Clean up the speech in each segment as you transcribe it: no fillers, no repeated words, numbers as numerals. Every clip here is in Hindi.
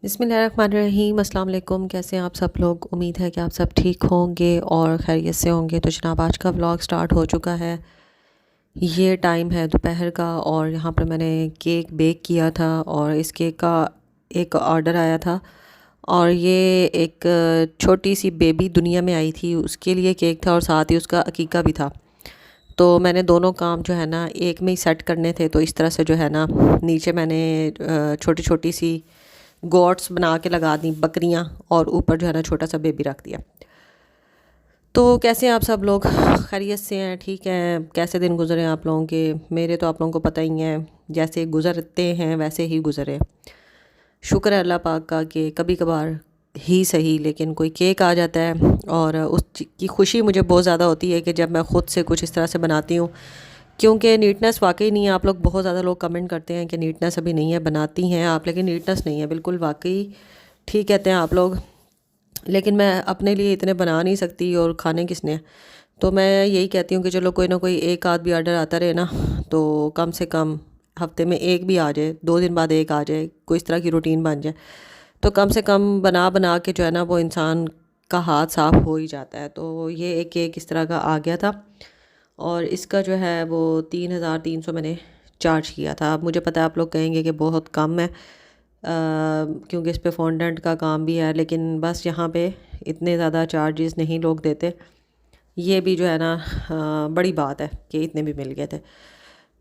बिस्मिल्लाहिर्रहमानिर्रहीम अस्सलाम वालेकुम। कैसे हैं आप सब लोग? उम्मीद है कि आप सब ठीक होंगे और खैरियत से होंगे। तो जनाब आज का व्लॉग स्टार्ट हो चुका है। ये टाइम है दोपहर का और यहाँ पर मैंने केक बेक किया था और इस केक का एक ऑर्डर आया था और ये एक छोटी सी बेबी दुनिया में आई थी, उसके लिए केक था और साथ ही उसका अकीका भी था। तो मैंने दोनों काम जो है ना एक में ही सेट करने थे, तो इस तरह से जो है ना नीचे मैंने छोटी छोटी सी गोट्स बना के लगा दी, बकरियां, और ऊपर जो है ना छोटा सा बेबी रख दिया। तो कैसे हैं आप सब लोग? खैरियत से हैं? ठीक है। कैसे दिन गुजरे आप लोगों के? मेरे तो आप लोगों को पता ही है, जैसे गुजरते हैं वैसे ही गुजरे। शुक्र है अल्लाह पाक का कि कभी कभार ही सही लेकिन कोई केक आ जाता है और की खुशी मुझे बहुत ज़्यादा होती है कि जब मैं ख़ुद से कुछ इस तरह से बनाती हूँ, क्योंकि नीटनेस वाकई नहीं है। आप लोग बहुत ज़्यादा लोग कमेंट करते हैं कि नीटनेस अभी नहीं है, बनाती हैं आप लेकिन नीटनेस नहीं है, बिल्कुल वाकई ठीक कहते हैं आप लोग। लेकिन मैं अपने लिए इतने बना नहीं सकती और खाने किसने। तो मैं यही कहती हूँ कि चलो कोई ना कोई एक आध भी ऑर्डर आता रहे ना, तो कम से कम हफ्ते में एक भी आ जाए, 2 दिन बाद एक आ जाए, कोई इस तरह की रूटीन बन जाए, तो कम से कम बना बना के जो है ना वो इंसान का हाथ साफ हो ही जाता है। तो ये एक केक इस तरह का आ गया था और इसका जो है वो 3,300 मैंने चार्ज किया था। अब मुझे पता है आप लोग कहेंगे कि बहुत कम है, क्योंकि इस पे फॉन्डेंट का काम भी है, लेकिन बस यहाँ पे इतने ज़्यादा चार्जेस नहीं लोग देते। ये भी जो है ना बड़ी बात है कि इतने भी मिल गए थे।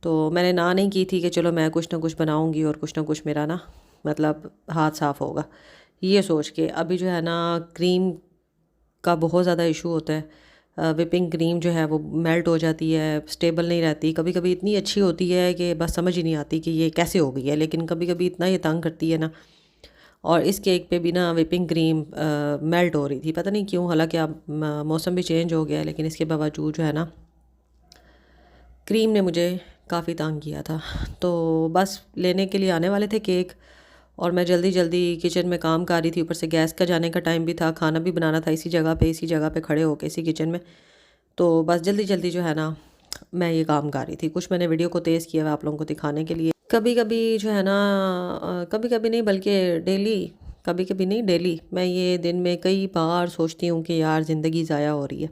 तो मैंने ना नहीं की थी कि चलो मैं कुछ ना कुछ बनाऊंगी और कुछ ना कुछ मेरा ना मतलब हाथ साफ़ होगा, ये सोच के। अभी जो है ना क्रीम का बहुत ज़्यादा इशू होता है। विपिंग क्रीम जो है वो मेल्ट हो जाती है, स्टेबल नहीं रहती। कभी कभी इतनी अच्छी होती है कि बस समझ ही नहीं आती कि ये कैसे हो गई है, लेकिन कभी कभी इतना ये तंग करती है ना। और इस केक पे भी ना विपिंग क्रीम मेल्ट हो रही थी, पता नहीं क्यों। हालांकि अब मौसम भी चेंज हो गया है, लेकिन इसके बावजूद जो है ना क्रीम ने मुझे काफ़ी तंग किया था। तो बस लेने के लिए आने वाले थे केक और मैं जल्दी जल्दी किचन में काम कर रही थी। ऊपर से गैस का जाने का टाइम भी था, खाना भी बनाना था इसी जगह पे खड़े होके इसी किचन में। तो बस जल्दी जल्दी जो है ना मैं ये काम कर रही थी। कुछ मैंने वीडियो को तेज़ किया हुआ आप लोगों को दिखाने के लिए। कभी कभी जो है ना कभी कभी नहीं बल्कि डेली, कभी कभी नहीं डेली, मैं ये दिन में कई बार सोचती हूँ कि यार ज़िंदगी ज़ाया हो रही है।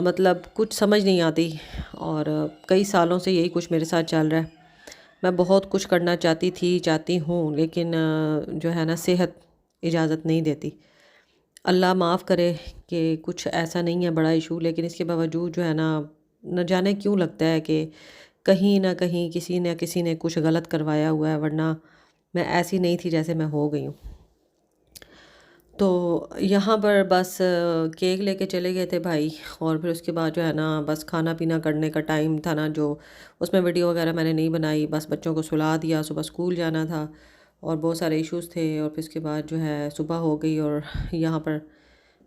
मतलब कुछ समझ नहीं आती और कई सालों से यही कुछ मेरे साथ चल रहा है। मैं बहुत कुछ करना चाहती हूँ, लेकिन जो है ना सेहत इजाज़त नहीं देती। अल्लाह माफ़ करे कि कुछ ऐसा नहीं है बड़ा इशू, लेकिन इसके बावजूद जो है ना न जाने क्यों लगता है कि कहीं ना कहीं किसी ने कुछ गलत करवाया हुआ है, वरना मैं ऐसी नहीं थी जैसे मैं हो गई हूँ। तो यहाँ पर बस केक लेके चले गए थे भाई, और फिर उसके बाद जो है ना बस खाना पीना करने का टाइम था ना, जो उसमें वीडियो वगैरह मैंने नहीं बनाई। बस बच्चों को सुला दिया, सुबह स्कूल जाना था और बहुत सारे इश्यूज़ थे। और फिर उसके बाद जो है सुबह हो गई और यहाँ पर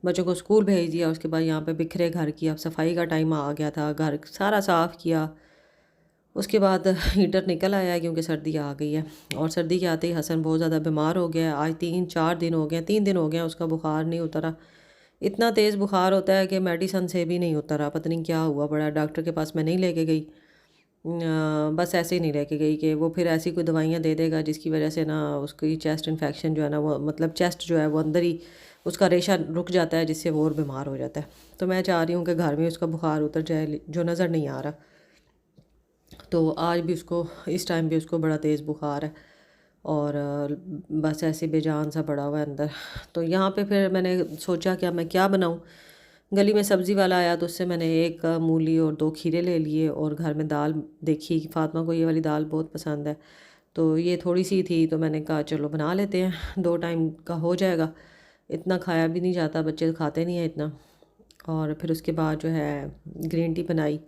बच्चों को स्कूल भेज दिया। उसके बाद यहाँ पे बिखरे घर की अब सफाई का टाइम आ गया था, घर सारा साफ़ किया। उसके बाद हीटर निकल आया है क्योंकि सर्दी आ गई है। और सर्दी के आते ही हसन बहुत ज़्यादा बीमार हो गया है। आज 3-4 दिन हो गए, 3 दिन हो गए उसका बुखार नहीं उतरा। इतना तेज़ बुखार होता है कि मेडिसन से भी नहीं उतरा, पता नहीं क्या हुआ बड़ा। डॉक्टर के पास मैं नहीं लेके गई, बस ऐसे ही नहीं लेके गई कि वो फिर ऐसी कोई दवाइयाँ दे देगा जिसकी वजह से ना उसकी चेस्ट इन्फेक्शन जो है ना, वो मतलब चेस्ट जो है वो अंदर ही उसका रेशा रुक जाता है, जिससे वो और बीमार हो जाता है। तो मैं चाह रही हूँ कि घर में उसका बुखार उतर जाए, जो नज़र नहीं आ रहा। तो आज भी उसको इस टाइम भी उसको बड़ा तेज़ बुखार है और बस ऐसे बेजान सा पड़ा हुआ है अंदर। तो यहाँ पे फिर मैंने सोचा कि अब मैं क्या बनाऊँ। गली में सब्ज़ी वाला आया तो उससे मैंने एक मूली और 2 खीरे ले लिए और घर में दाल देखी कि फ़ातिमा को ये वाली दाल बहुत पसंद है, तो ये थोड़ी सी थी तो मैंने कहा चलो बना लेते हैं, 2 टाइम का हो जाएगा। इतना खाया भी नहीं जाता, बच्चे खाते नहीं हैं इतना। और फिर उसके बाद जो है ग्रीन टी बनाई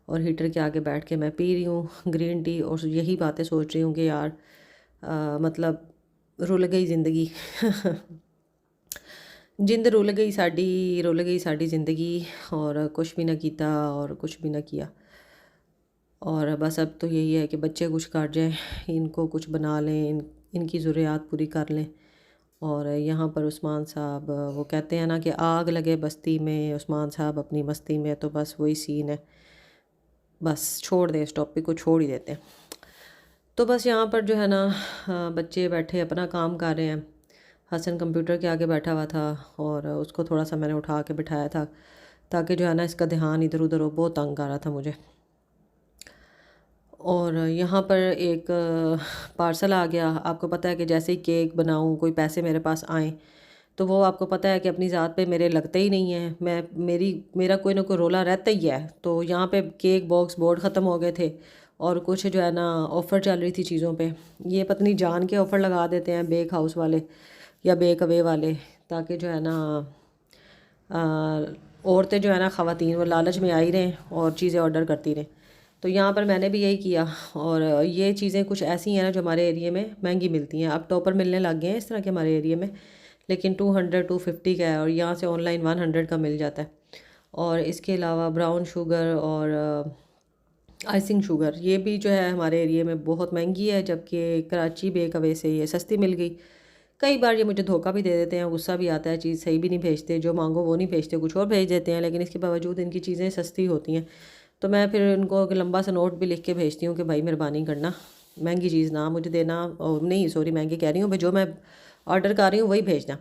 और हीटर के आगे बैठ के मैं पी रही हूँ ग्रीन टी और यही बातें सोच रही हूँ कि यार मतलब रुल गई ज़िंदगी जिंद रुल गई साड़ी ज़िंदगी, और कुछ भी ना कीता और कुछ भी ना किया। और बस अब तो यही है कि बच्चे कुछ कर जाएं, इनको कुछ बना लें, इनकी ज़रूरियात पूरी कर लें। और यहाँ पर उस्मान साहब वो कहते हैं ना कि आग लगे बस्ती में, उस्मान साहब अपनी मस्ती में, तो बस वही सीन है। बस छोड़ दें, इस टॉपिक को छोड़ ही देते हैं। तो बस यहाँ पर जो है ना बच्चे बैठे अपना काम कर रहे हैं। हसन कंप्यूटर के आगे बैठा हुआ था और उसको थोड़ा सा मैंने उठा के बिठाया था ताकि जो है ना इसका ध्यान इधर उधर हो, बहुत तंग कर रहा था मुझे। और यहाँ पर एक पार्सल आ गया। आपको पता है कि जैसे ही केक बनाऊँ, कोई पैसे मेरे पास आएँ, तो वो आपको पता है कि अपनी ज़ात पे मेरे लगते ही नहीं हैं। मेरा कोई ना कोई रोला रहता ही है। तो यहाँ पे केक बॉक्स बोर्ड ख़त्म हो गए थे और कुछ जो है ना ऑफ़र चल रही थी चीज़ों पे। ये पत्नी जान के ऑफ़र लगा देते हैं बेक हाउस वाले या बेक अवे वाले, ताकि जो है ना औरतें जो है ना ख़वातीन वो लालच में आई रहें और चीज़ें ऑर्डर करती रहें। तो यहाँ पर मैंने भी यही किया। और ये चीज़ें कुछ ऐसी हैं ना जो हमारे एरिया में महंगी मिलती हैं। अब टॉपर मिलने लग गए हैं इस तरह के हमारे एरिया में, लेकिन 200 250 का है और यहाँ से ऑनलाइन 100 का मिल जाता है। और इसके अलावा ब्राउन शुगर और आइसिंग शुगर ये भी जो है हमारे एरिया में बहुत महंगी है, जबकि कराची बेक अवे से ये सस्ती मिल गई। कई बार ये मुझे धोखा भी दे देते हैं, गुस्सा भी आता है, चीज़ सही भी नहीं भेजते, जो मांगो वो नहीं भेजते, कुछ और भेज देते हैं, लेकिन इसके बावजूद इनकी चीज़ें सस्ती होती हैं। तो मैं फिर उनको एक लंबा सा नोट भी लिख के भेजती हूँ कि भाई मेहरबानी करना, महंगी चीज़ ना मुझे देना, और नहीं सॉरी महंगी कह रही हूँ भाई, जो मैं ऑर्डर कर रही हूँ वही भेजना।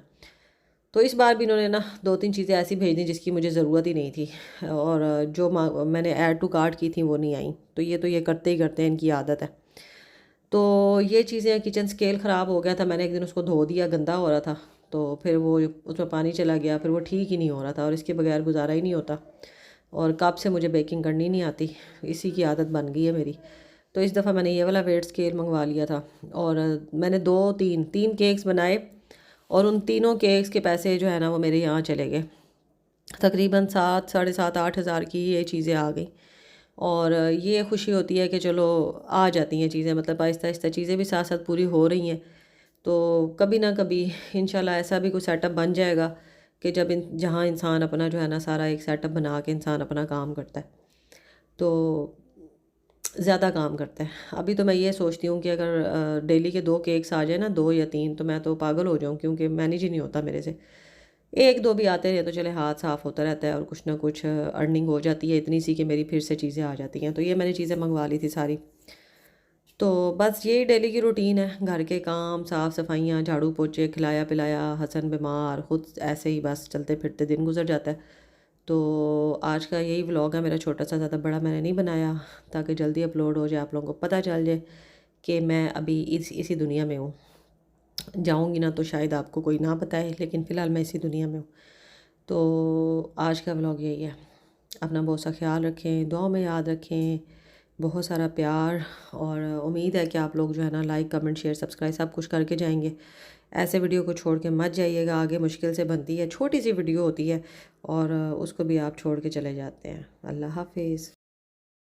तो इस बार भी इन्होंने ना 2-3 चीज़ें ऐसी भेज दी जिसकी मुझे ज़रूरत ही नहीं थी, और जो मैंने ऐड टू कार्ट की थी वो नहीं आई। तो ये करते ही करते हैं, इनकी आदत है। तो ये चीज़ें, किचन स्केल ख़राब हो गया था, मैंने एक दिन उसको धो दिया, गंदा हो रहा था, तो फिर वो उसमें पानी चला गया, फिर वो ठीक ही नहीं हो रहा था और इसके बगैर गुजारा ही नहीं होता। और कप से मुझे बेकिंग करनी नहीं आती, इसी की आदत बन गई है मेरी। तो इस दफ़ा मैंने ये वाला वेट स्केल मंगवा लिया था और मैंने तीन केक्स बनाए और उन तीनों केक्स के पैसे जो है ना वो मेरे यहाँ चले गए। तकरीबन 7 साढ़े 7 8 हज़ार की ये चीज़ें आ गई। और ये खुशी होती है कि चलो आ जाती हैं चीज़ें, मतलब आहिस्ता आहिस्ता चीज़ें भी साथ साथ पूरी हो रही हैं। तो कभी ना कभी इंशाल्लाह ऐसा भी कोई सेटअप बन जाएगा कि जहाँ इंसान अपना जो है ना सारा एक सेटअप बना के इंसान अपना काम करता है, तो ज़्यादा काम करता है। अभी तो मैं ये सोचती हूँ कि अगर डेली के 2 केक्स आ जाए ना, 2 या 3, तो मैं तो पागल हो जाऊँ, क्योंकि मैनेज ही नहीं होता मेरे से। 1-2 भी आते रहे तो चले, हाथ साफ़ होता रहता है और कुछ ना कुछ अर्निंग हो जाती है इतनी सी कि मेरी फिर से चीज़ें आ जाती हैं। तो ये मैंने चीज़ें मंगवा ली थी सारी। तो बस यही डेली की रूटीन है, घर के काम, साफ़ सफाइयाँ, झाड़ू पोछे, खिलाया पिलाया, हसन बीमार, खुद ऐसे ही बस चलते फिरते दिन गुजर जाता है। तो आज का यही व्लॉग है मेरा, छोटा सा, ज़्यादा बड़ा मैंने नहीं बनाया, ताकि जल्दी अपलोड हो जाए, आप लोगों को पता चल जाए कि मैं अभी इसी दुनिया में हूँ। जाऊँगी ना तो शायद आपको कोई ना बताए, लेकिन फ़िलहाल मैं इसी दुनिया में हूँ। तो आज का व्लॉग यही है। अपना बहुत सा ख्याल रखें, दुआओं में याद रखें, बहुत सारा प्यार, और उम्मीद है कि आप लोग जो है ना लाइक कमेंट शेयर सब्सक्राइब सब कुछ करके जाएंगे। ऐसे वीडियो को छोड़ के मत जाइएगा, आगे मुश्किल से बनती है, छोटी सी वीडियो होती है और उसको भी आप छोड़ के चले जाते हैं। अल्लाह हाफिज़।